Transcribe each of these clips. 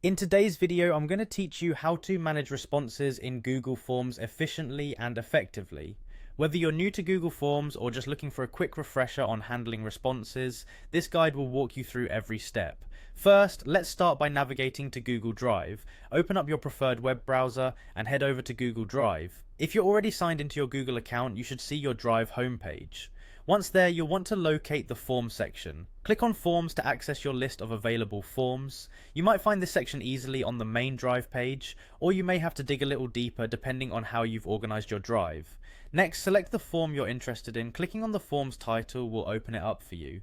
In today's video, I'm going to teach you how to manage responses in Google Forms efficiently and effectively. Whether you're new to Google Forms or just looking for a quick refresher on handling responses, this guide will walk you through every step. First, let's start by navigating to Google Drive. Open up your preferred web browser and head over to Google Drive. If you're already signed into your Google account, you should see your Drive homepage. Once there, you'll want to locate the Forms section. Click on Forms to access your list of available forms. You might find this section easily on the main Drive page, or you may have to dig a little deeper depending on how you've organized your Drive. Next, select the form you're interested in. Clicking on the form's title will open it up for you.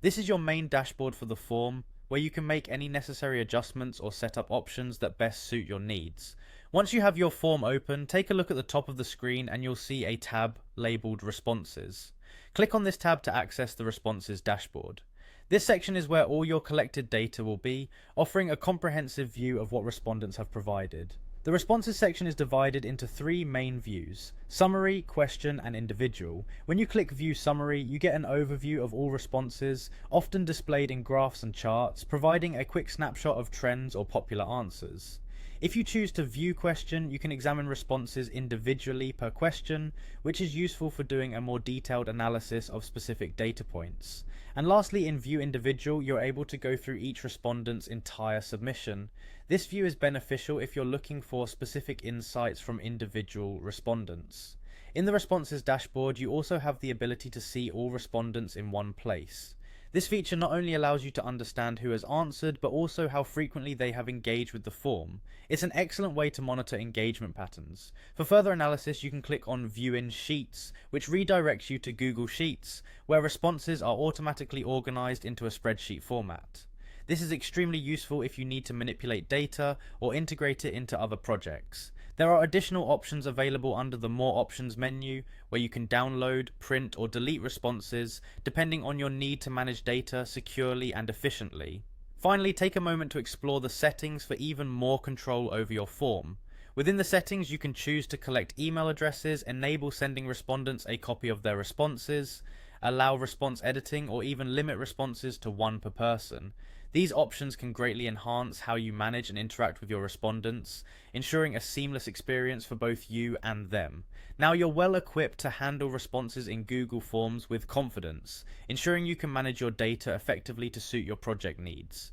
This is your main dashboard for the form, where you can make any necessary adjustments or set up options that best suit your needs. Once you have your form open, take a look at the top of the screen and you'll see a tab labeled Responses. Click on this tab to access the Responses dashboard. This section is where all your collected data will be, offering a comprehensive view of what respondents have provided. The Responses section is divided into three main views: Summary, Question, and Individual. When you click View Summary, you get an overview of all responses, often displayed in graphs and charts, providing a quick snapshot of trends or popular answers. If you choose to view question, you can examine responses individually per question, which is useful for doing a more detailed analysis of specific data points. And lastly, in view individual, you're able to go through each respondent's entire submission. This view is beneficial if you're looking for specific insights from individual respondents. In the responses dashboard, you also have the ability to see all respondents in one place. This feature not only allows you to understand who has answered, but also how frequently they have engaged with the form. It's an excellent way to monitor engagement patterns. For further analysis, you can click on View in Sheets, which redirects you to Google Sheets, where responses are automatically organized into a spreadsheet format. This is extremely useful if you need to manipulate data or integrate it into other projects. There are additional options available under the More Options menu, where you can download, print, or delete responses, depending on your need to manage data securely and efficiently. Finally, take a moment to explore the settings for even more control over your form. Within the settings, you can choose to collect email addresses, enable sending respondents a copy of their responses, allow response editing, or even limit responses to one per person. These options can greatly enhance how you manage and interact with your respondents, ensuring a seamless experience for both you and them. Now you're well equipped to handle responses in Google Forms with confidence, ensuring you can manage your data effectively to suit your project needs.